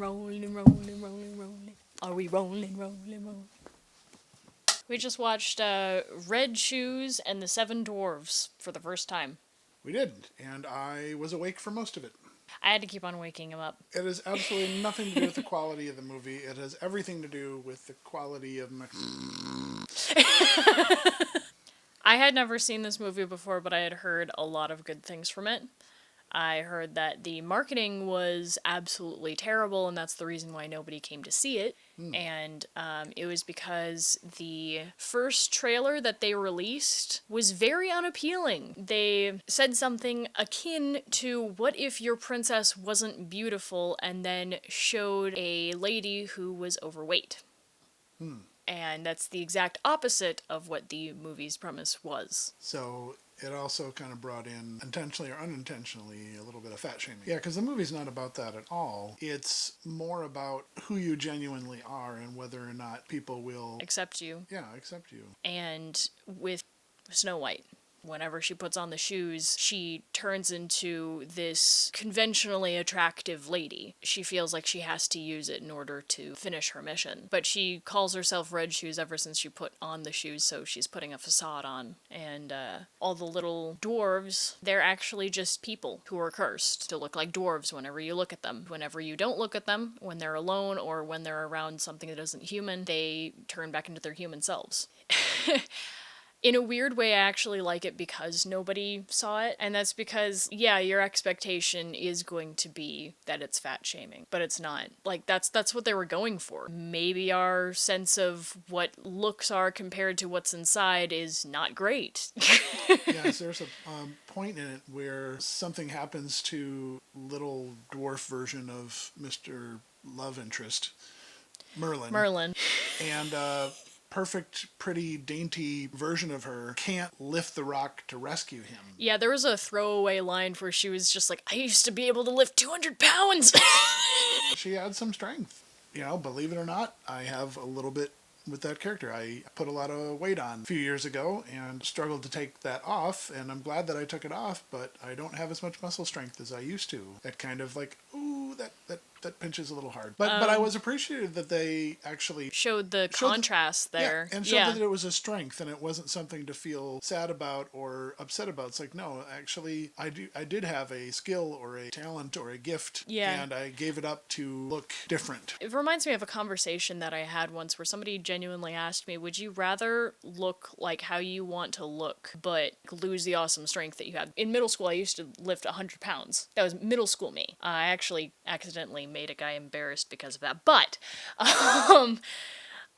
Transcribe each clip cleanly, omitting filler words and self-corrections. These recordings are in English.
rolling, rolling, rolling, rolling. Are we rolling, rolling, rolling? We just watched Red Shoes and the Seven Dwarfs for the first time. We did, and I was awake for most of it. I had to keep on waking him up. It has absolutely nothing to do with the quality of the movie. It has everything to do with the quality of my... I had never seen this movie before, but I had heard a lot of good things from it. I heard that the marketing was absolutely terrible, and that's the reason why nobody came to see it. And it was because the first trailer that they released was very unappealing. They said something akin to, what if your princess wasn't beautiful, and then showed a lady who was overweight. And that's the exact opposite of what the movie's premise was. So it also kind of brought in, intentionally or unintentionally, a little bit of fat shaming. Yeah, because the movie's not about that at all. It's more about who you genuinely are and whether or not people will... Accept you. Yeah, accept you. And with Snow White, whenever she puts on the shoes, she turns into this conventionally attractive lady. She feels like she has to use it in order to finish her mission. But she calls herself Red Shoes ever since she put on the shoes, so she's putting a facade on. And all the little dwarves, they're actually just people who are cursed to look like dwarves whenever you look at them. Whenever you don't look at them, when they're alone or when they're around something that isn't human, they turn back into their human selves. In a weird way, I actually like it because nobody saw it, and that's because, yeah, your expectation is going to be that it's fat shaming, but it's not. Like, that's what they were going for. Maybe our sense of what looks are compared to what's inside is not great. Yes, there's a point in it where something happens to little dwarf version of Mr. Love Interest, Merlin. And perfect, pretty, dainty version of her can't lift the rock to rescue him. Yeah, there was a throwaway line where she was just like, I used to be able to lift 200 pounds! She had some strength. You know, believe it or not, I have a little bit with that character. I put a lot of weight on a few years ago and struggled to take that off, and I'm glad that I took it off, but I don't have as much muscle strength as I used to. That kind of like, ooh, that pinches a little hard. But I was appreciative that they actually showed the contrast there. Yeah, and showed that it was a strength and it wasn't something to feel sad about or upset about. It's like, no, actually, I did have a skill or a talent or a gift, and I gave it up to look different. It reminds me of a conversation that I had once where somebody genuinely asked me, would you rather look like how you want to look, but lose the awesome strength that you had? In middle school, I used to lift 100 pounds. That was middle school me. I actually accidentally made a guy embarrassed because of that. But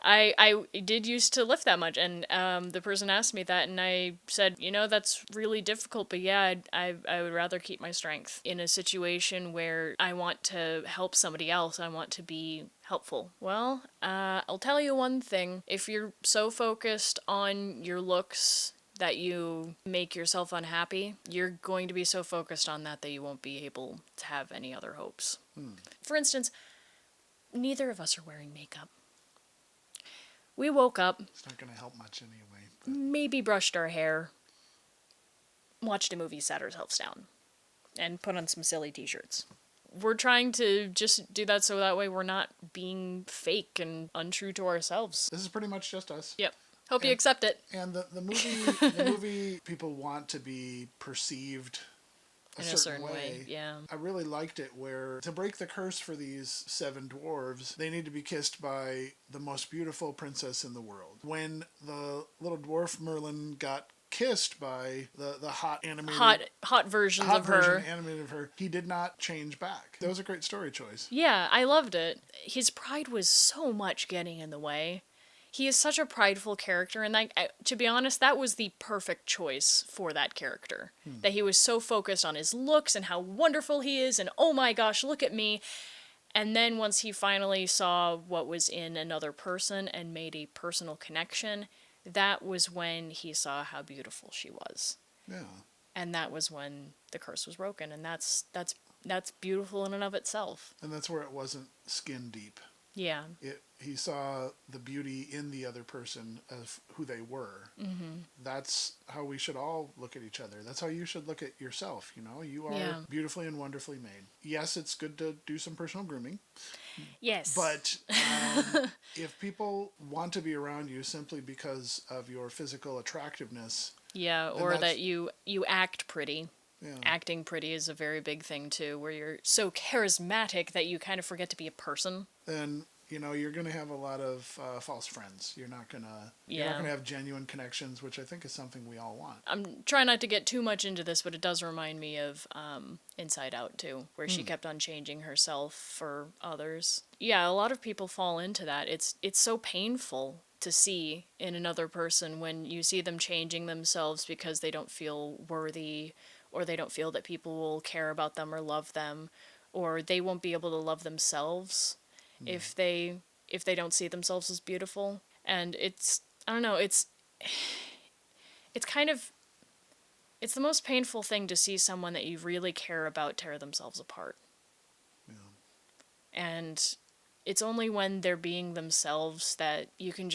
I did used to lift that much, and the person asked me that, and I said, you know, that's really difficult, but yeah, I would rather keep my strength in a situation where I want to help somebody else. I want to be helpful. Well, I'll tell you one thing. If you're so focused on your looks that you make yourself unhappy, you're going to be so focused on that you won't be able to have any other hopes. For instance, neither of us are wearing makeup. We woke up. It's not going to help much anyway. Maybe brushed our hair, watched a movie, sat ourselves down, and put on some silly t-shirts. We're trying to just do that so that way we're not being fake and untrue to ourselves. This is pretty much just us. Yep. Hope you accept it. And the movie, people want to be perceived a certain way. Yeah. I really liked it where, to break the curse for these seven dwarves, they need to be kissed by the most beautiful princess in the world. When the little dwarf Merlin got kissed by the hot animated hot version of her, animated of her, he did not change back. That was a great story choice. Yeah, I loved it. His pride was so much getting in the way. He is such a prideful character, and to be honest, that was the perfect choice for that character. That he was so focused on his looks and how wonderful he is, and oh my gosh, look at me. And then once he finally saw what was in another person and made a personal connection, that was when he saw how beautiful she was. Yeah. And that was when the curse was broken, and that's beautiful in and of itself. And that's where it wasn't skin deep. Yeah. He saw the beauty in the other person of who they were. Mm-hmm. That's how we should all look at each other. That's how you should look at yourself. You know, you are Yeah. beautifully and wonderfully made. Yes, it's good to do some personal grooming, Yes. but if people want to be around you simply because of your physical attractiveness, Yeah, then or that's, that you act pretty. yeah. Acting pretty is a very big thing too, where you're so charismatic that you kind of forget to be a person. Then you're going to have a lot of false friends. You're not Yeah. gonna have genuine connections, which I think is something we all want. I'm trying not to get too much into this, but it does remind me of Inside Out too, where she kept on changing herself for others. Yeah, a lot of people fall into that. It's so painful to see in another person when you see them changing themselves because they don't feel worthy, or they don't feel that people will care about them or love them, or they won't be able to love themselves if they don't see themselves as beautiful. And it's, I don't know, it's kind of, it's the most painful thing to see someone that you really care about tear themselves apart. Yeah. And it's only when they're being themselves that you can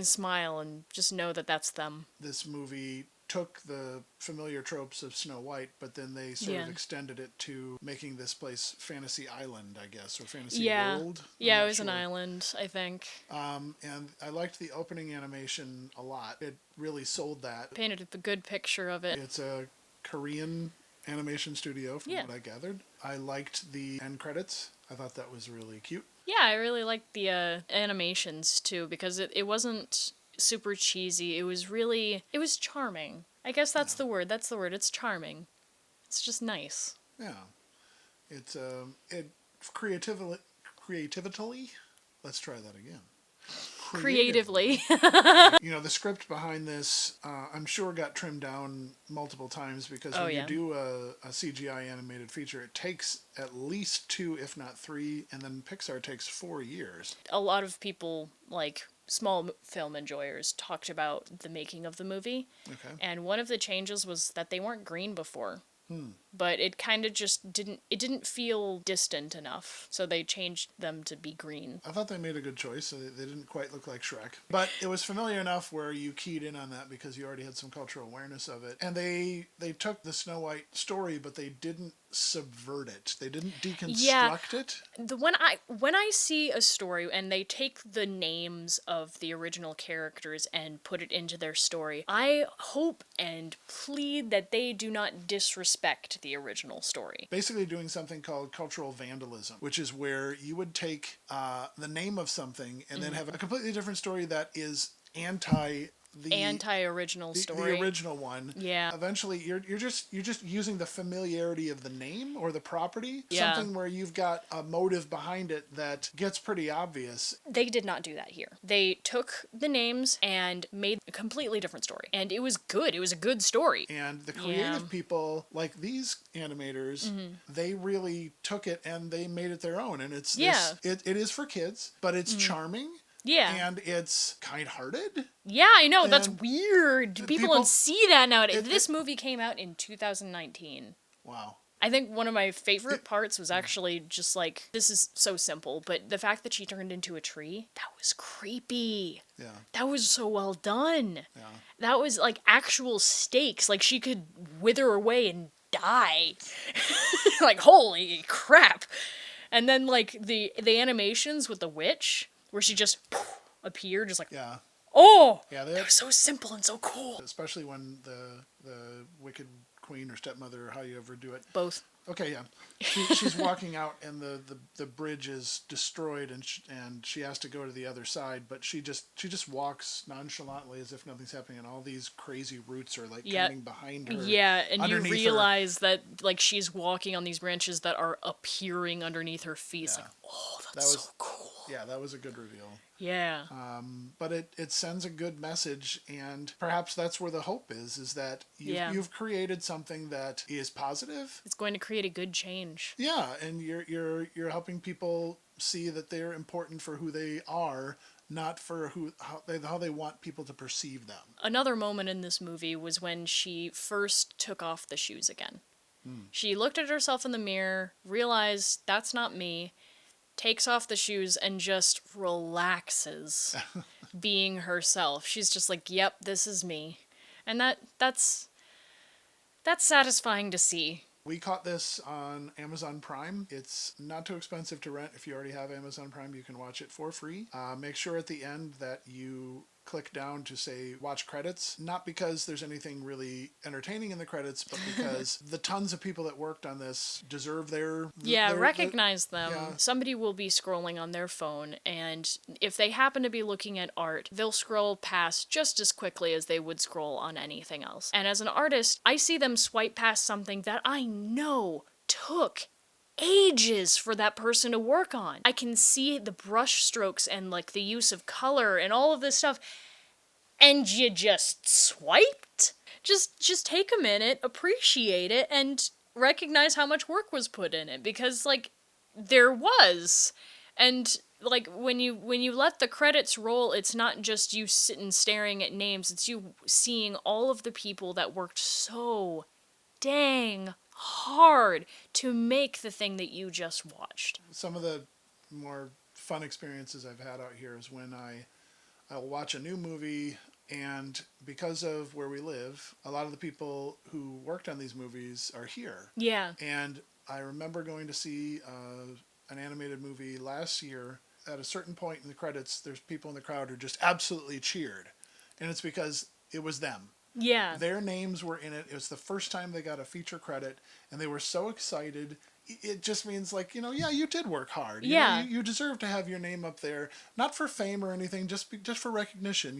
smile and just know that that's them. This movie took the familiar tropes of Snow White, but then they sort of extended it to making this place Fantasy Island, I guess, or Fantasy World. Yeah, it was an island, I think. And I liked the opening animation a lot. It really sold that. Painted a good picture of it. It's a Korean animation studio, from what I gathered. I liked the end credits. I thought that was really cute. Yeah, I really liked the animations too, because it wasn't super cheesy. It was charming. I guess that's the word. That's the word. It's charming. It's just nice. Yeah. It's it creatively. Let's try that again. Creatively. The script behind this, I'm sure got trimmed down multiple times because when you do a CGI animated feature, it takes at least 2, if not 3, and then Pixar takes 4 years. A lot of people, like small film enjoyers, talked about the making of the movie. Okay. And one of the changes was that they weren't green before. But it kind of just didn't feel distant enough, so they changed them to be green. I thought they made a good choice. So they didn't quite look like Shrek. But it was familiar enough where you keyed in on that because you already had some cultural awareness of it. And they took the Snow White story, but they didn't subvert it. They didn't deconstruct it. When I see a story and they take the names of the original characters and put it into their story, I hope and plead that they do not disrespect the original story. Basically doing something called cultural vandalism, which is where you would take the name of something and then have a completely different story that is anti-original story. The original one. Yeah. Eventually, you're just using the familiarity of the name or the property. Yeah. Something where you've got a motive behind it that gets pretty obvious. They did not do that here. They took the names and made a completely different story. And it was good. It was a good story. And the creative people, like these animators, they really took it and they made it their own. And it's it is for kids, but it's charming. Yeah. And it's kind-hearted. Yeah, I know. That's weird. People don't see that nowadays. This movie came out in 2019. Wow. I think one of my favorite parts was actually just like, this is so simple, but the fact that she turned into a tree, that was creepy. Yeah. That was so well done. Yeah. That was like actual stakes. Like she could wither away and die. Like, holy crap. And then like the animations with the witch, where she just appeared, just like, Yeah. oh, Yeah, that was so simple and so cool. Especially when the wicked queen or stepmother, or how you ever do it. Both. Okay, yeah. She's walking out and the bridge is destroyed and she has to go to the other side, but she just walks nonchalantly as if nothing's happening, and all these crazy roots are like coming behind her. Yeah, and you realize her. that like she's walking on these branches that are appearing underneath her feet. It's like, oh, that's so cool. Yeah, that was a good reveal. Yeah. But it sends a good message, and perhaps that's where the hope is that you've created something that is positive. It's going to create a good change. Yeah, and you're helping people see that they're important for who they are, not for how they want people to perceive them. Another moment in this movie was when she first took off the shoes again. She looked at herself in the mirror, realized that's not me, takes off the shoes and just relaxes being herself. She's just like, yep, this is me. And that's satisfying to see. We caught this on Amazon Prime. It's not too expensive to rent. If you already have Amazon Prime, you can watch it for free. Make sure at the end that you click down to say watch credits, not because there's anything really entertaining in the credits, but because the tons of people that worked on this deserve Recognize them. Yeah. Somebody will be scrolling on their phone, and if they happen to be looking at art, they'll scroll past just as quickly as they would scroll on anything else. And as an artist, I see them swipe past something that I know took ages for that person to work on. I can see the brush strokes and like the use of color and all of this stuff, and you just swiped? Just take a minute, appreciate it, and recognize how much work was put in it, because like there was. And like when you let the credits roll, it's not just you sitting staring at names, it's you seeing all of the people that worked so dang hard to make the thing that you just watched. Some of the more fun experiences I've had out here is when I'll watch a new movie, and because of where we live, a lot of the people who worked on these movies are here. Yeah. And I remember going to see an animated movie last year. At a certain point in the credits, there's people in the crowd who just absolutely cheered. And it's because it was them. Yeah. Their names were in it. It was the first time they got a feature credit, and they were so excited. It just means like, yeah, you did work hard. You deserve to have your name up there, not for fame or anything, just for recognition.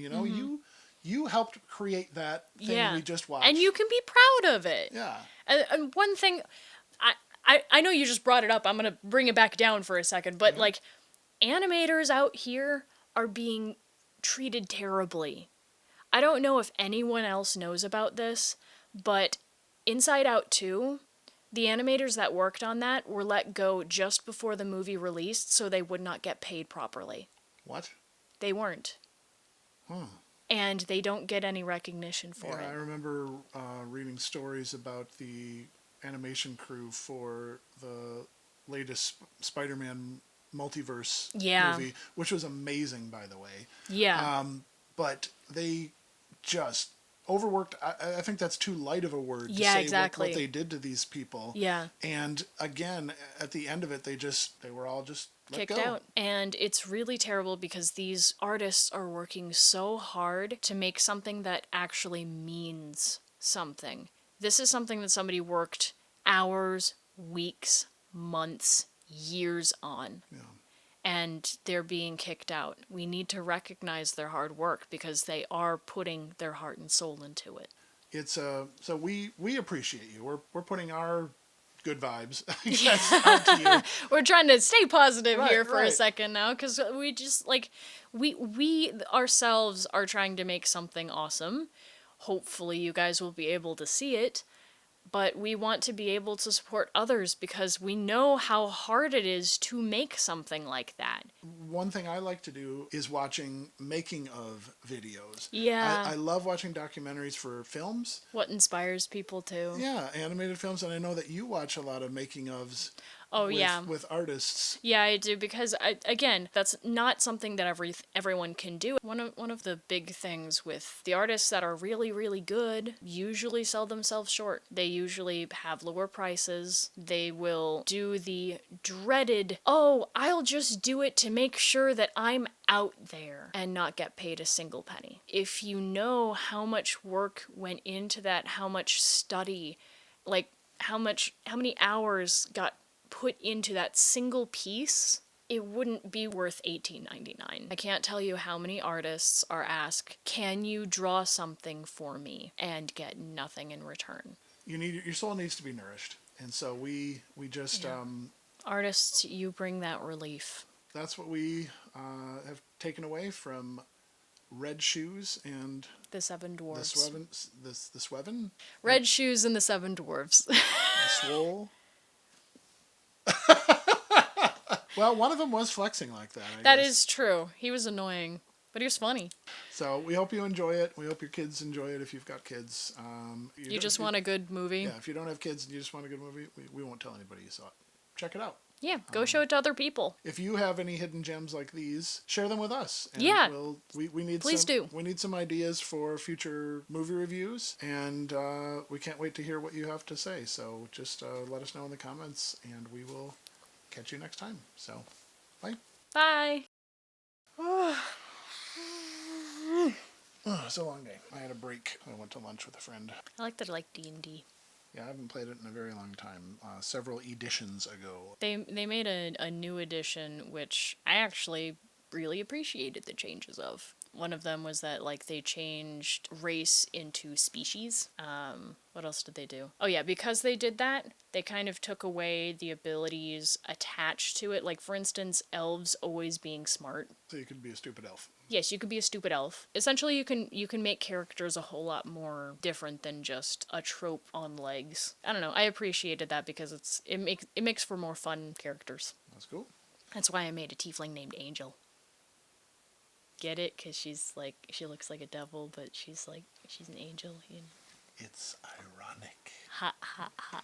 You helped create that thing we just watched, and you can be proud of it. Yeah. And one thing, I know you just brought it up. I'm gonna bring it back down for a second, but like, animators out here are being treated terribly. I don't know if anyone else knows about this, but Inside Out 2, the animators that worked on that were let go just before the movie released so they would not get paid properly. What? They weren't. And they don't get any recognition for it. I remember reading stories about the animation crew for the latest Spider-Man multiverse movie, which was amazing, by the way. Yeah. But they just overworked. I think that's too light of a word to say exactly. what they did to these people. Yeah. And again, at the end of it, they were all just let kicked go. out. And it's really terrible because these artists are working so hard to make something that actually means something. This is something that somebody worked hours, weeks, months, years on. Yeah. And they're being kicked out. We need to recognize their hard work because they are putting their heart and soul into it. It's so we appreciate you. We're putting our good vibes, I guess, out to you. We're trying to stay positive here for a second now, because we just like we ourselves are trying to make something awesome. Hopefully you guys will be able to see it. But we want to be able to support others because we know how hard it is to make something like that. One thing I like to do is watching making of videos. Yeah. I love watching documentaries for films. What inspires people to. Yeah, animated films. And I know that you watch a lot of making ofs. Oh, with artists. Yeah, I do, because again, that's not something that everyone can do. One of the big things with the artists that are really, really good usually sell themselves short. They usually have lower prices. They will do the dreaded, oh, I'll just do it to make sure that I'm out there, and not get paid a single penny. If you know how much work went into that, how much study, like how many hours got put into that single piece, it wouldn't be worth $18.99. I can't tell you how many artists are asked, can you draw something for me, and get nothing in return. Your soul needs to be nourished, and so we just artists, you bring that relief. That's what we have taken away from Red Shoes and the Seven Dwarfs. The Sweven? Red Shoes and the Seven Dwarfs. The Swole. Well, one of them was flexing like that. That is true. He was annoying, but he was funny. So we hope you enjoy it. We hope your kids enjoy it if you've got kids. You just want a good movie? Yeah, if you don't have kids and you just want a good movie, we won't tell anybody you saw it. Check it out. Yeah, go show it to other people. If you have any hidden gems like these, share them with us. And Yeah. we need Please do. We need some ideas for future movie reviews, and we can't wait to hear what you have to say. So just let us know in the comments, and we will catch you next time. So, bye. Bye. Oh, it's a long day. I had a break. I went to lunch with a friend. I like that I like D&D. Yeah, I haven't played it in a very long time. Several editions ago. They made a new edition, which I actually really appreciated the changes of. One of them was that like they changed race into species. What else did they do? Oh yeah, because they did that, they kind of took away the abilities attached to it. Like for instance, elves always being smart. So you could be a stupid elf. Yes, you could be a stupid elf. Essentially, you can make characters a whole lot more different than just a trope on legs. I don't know. I appreciated that because it makes for more fun characters. That's cool. That's why I made a tiefling named Angel. Get it? Because she looks like a devil, but she's an angel. You know? It's ironic. Ha ha ha.